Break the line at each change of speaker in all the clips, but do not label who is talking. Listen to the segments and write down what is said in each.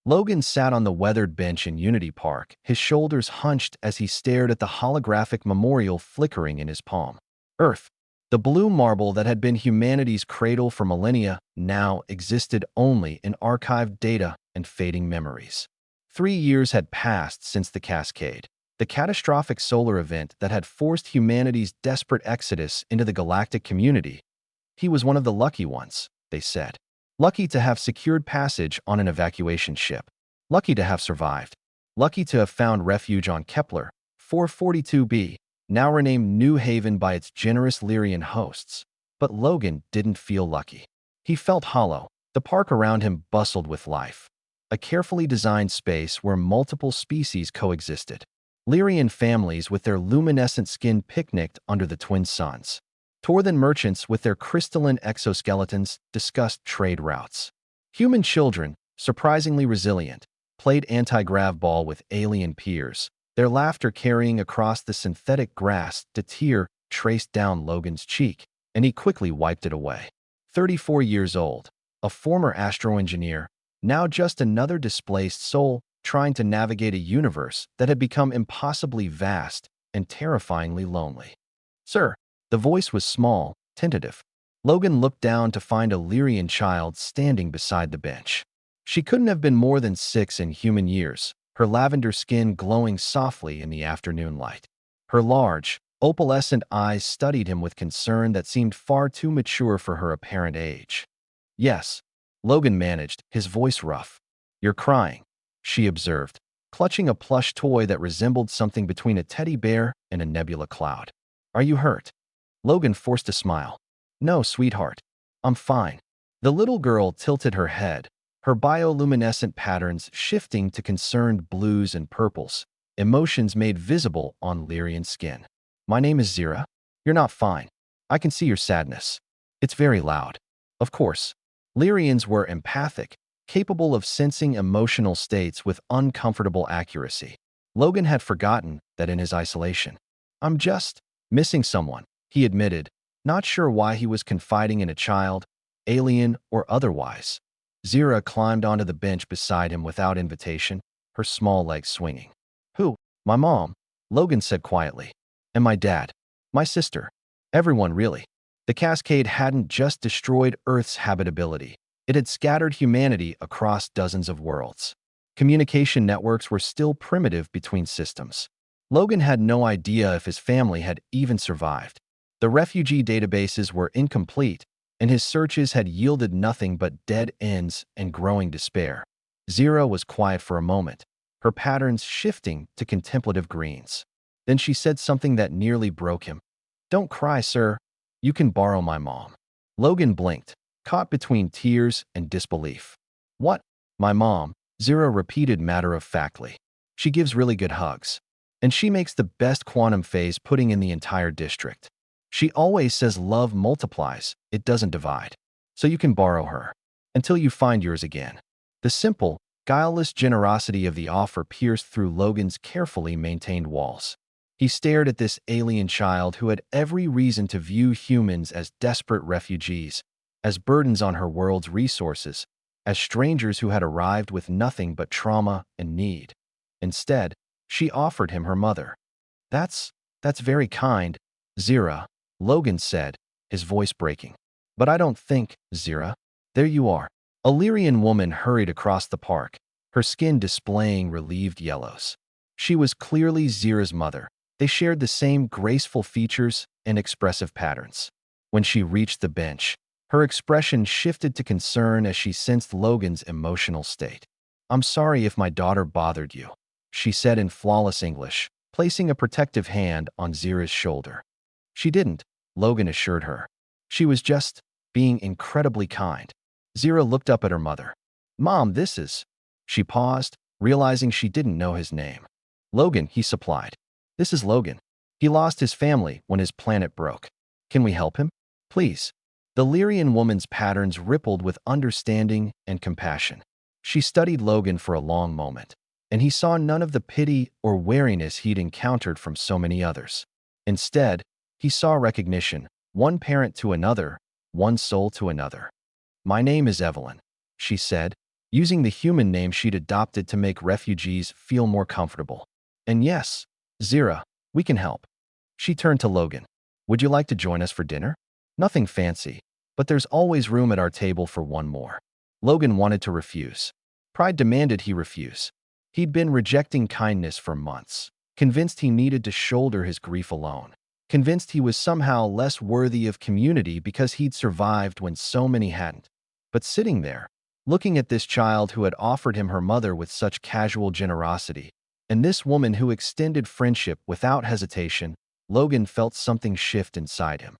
Logan sat on the weathered bench in Unity Park, his shoulders hunched as he stared at the holographic memorial flickering in his palm. Earth, the blue marble that had been humanity's cradle for millennia, now existed only in archived data and fading memories. 3 years had passed since the Cascade, the catastrophic solar event that had forced humanity's desperate exodus into the galactic community. He was one of the lucky ones, they said. Lucky to have secured passage on an evacuation ship. Lucky to have survived. Lucky to have found refuge on Kepler 442b, now renamed New Haven by its generous Lyrian hosts. But Logan didn't feel lucky. He felt hollow. The park around him bustled with life. A carefully designed space where multiple species coexisted. Lyrian families with their luminescent skin picnicked under the twin suns. Torthan merchants with their crystalline exoskeletons discussed trade routes. Human children, surprisingly resilient, played anti-grav ball with alien peers, their laughter carrying across the synthetic grass. A tear traced down Logan's cheek, and he quickly wiped it away. 34 years old, a former astroengineer, now just another displaced soul trying to navigate a universe that had become impossibly vast and terrifyingly lonely. "Sir," the voice was small, tentative. Logan looked down to find a Lyrian child standing beside the bench. She couldn't have been more than 6 in human years, her lavender skin glowing softly in the afternoon light. Her large, opalescent eyes studied him with concern that seemed far too mature for her apparent age. "Yes," Logan managed, his voice rough. "You're crying," she observed, clutching a plush toy that resembled something between a teddy bear and a nebula cloud. "Are you hurt?" Logan forced a smile. "No, sweetheart. I'm fine." The little girl tilted her head, her bioluminescent patterns shifting to concerned blues and purples, emotions made visible on Lyrian skin. "My name is Zira. You're not fine. I can see your sadness. It's very loud." Of course, Lyrians were empathic, capable of sensing emotional states with uncomfortable accuracy. Logan had forgotten that in his isolation. "I'm just missing someone," he admitted, not sure why he was confiding in a child, alien or otherwise. Zira climbed onto the bench beside him without invitation, her small legs swinging. "Who?" "My mom," Logan said quietly. "And my dad. My sister. Everyone, really." The Cascade hadn't just destroyed Earth's habitability. It had scattered humanity across dozens of worlds. Communication networks were still primitive between systems. Logan had no idea if his family had even survived. The refugee databases were incomplete, and his searches had yielded nothing but dead ends and growing despair. Zira was quiet for a moment, her patterns shifting to contemplative greens. Then she said something that nearly broke him. "Don't cry, sir. You can borrow my mom." Logan blinked, caught between tears and disbelief. "What? My mom?" Zira repeated matter-of-factly. "She gives really good hugs. And she makes the best quantum phase pudding in the entire district. She always says love multiplies, it doesn't divide. So you can borrow her. Until you find yours again." The simple, guileless generosity of the offer pierced through Logan's carefully maintained walls. He stared at this alien child who had every reason to view humans as desperate refugees, as burdens on her world's resources, as strangers who had arrived with nothing but trauma and need. Instead, she offered him her mother. That's very kind, Zira," Logan said, his voice breaking. "But I don't think, Zira." "There you are." A Lyrian woman hurried across the park, her skin displaying relieved yellows. She was clearly Zira's mother. They shared the same graceful features and expressive patterns. When she reached the bench, her expression shifted to concern as she sensed Logan's emotional state. "I'm sorry if my daughter bothered you," she said in flawless English, placing a protective hand on Zira's shoulder. "She didn't," Logan assured her. "She was just being incredibly kind." Zira looked up at her mother. "Mom, this is—" She paused, realizing she didn't know his name. "Logan," he supplied. "This is Logan. He lost his family when his planet broke. Can we help him? Please." The Lyrian woman's patterns rippled with understanding and compassion. She studied Logan for a long moment, and he saw none of the pity or wariness he'd encountered from so many others. Instead, he saw recognition, one parent to another, one soul to another. "My name is Evelyn," she said, using the human name she'd adopted to make refugees feel more comfortable. And yes, Zira, we can help. She turned to Logan. Would you like to join us for dinner? Nothing fancy, but there's always room at our table for one more. Logan wanted to refuse. Pride demanded he refuse. He'd been rejecting kindness for months, convinced he needed to shoulder his grief alone, convinced he was somehow less worthy of community because he'd survived when so many hadn't. But sitting there, looking at this child who had offered him her mother with such casual generosity, and this woman who extended friendship without hesitation, Logan felt something shift inside him.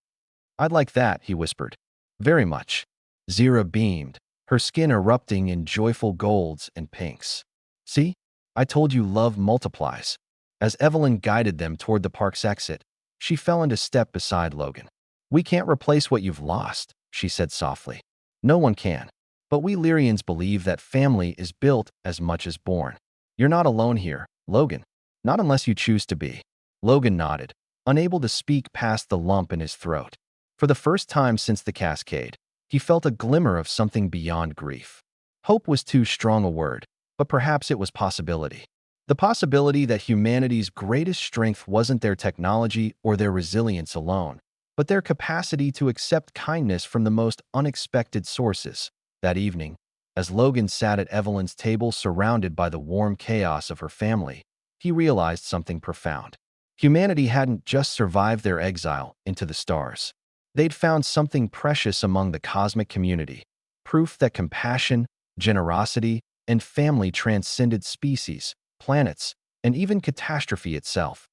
I'd like that, he whispered. Very much. Zira beamed, her skin erupting in joyful golds and pinks. See? I told you love multiplies. As Evelyn guided them toward the park's exit, she fell into step beside Logan. We can't replace what you've lost, she said softly. No one can. But we Lyrians believe that family is built as much as born. You're not alone here, Logan. Not unless you choose to be. Logan nodded, unable to speak past the lump in his throat. For the first time since the cascade, he felt a glimmer of something beyond grief. Hope was too strong a word, but perhaps it was possibility. The possibility that humanity's greatest strength wasn't their technology or their resilience alone, but their capacity to accept kindness from the most unexpected sources. That evening, as Logan sat at Evelyn's table surrounded by the warm chaos of her family, he realized something profound. Humanity hadn't just survived their exile into the stars. They'd found something precious among the cosmic community, proof that compassion, generosity, and family transcended species, planets, and even catastrophe itself.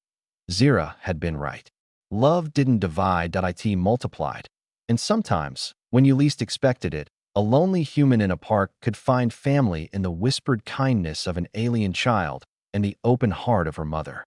Zira had been right. Love didn't divide, it multiplied. And sometimes, when you least expected it, a lonely human in a park could find family in the whispered kindness of an alien child and the open heart of her mother.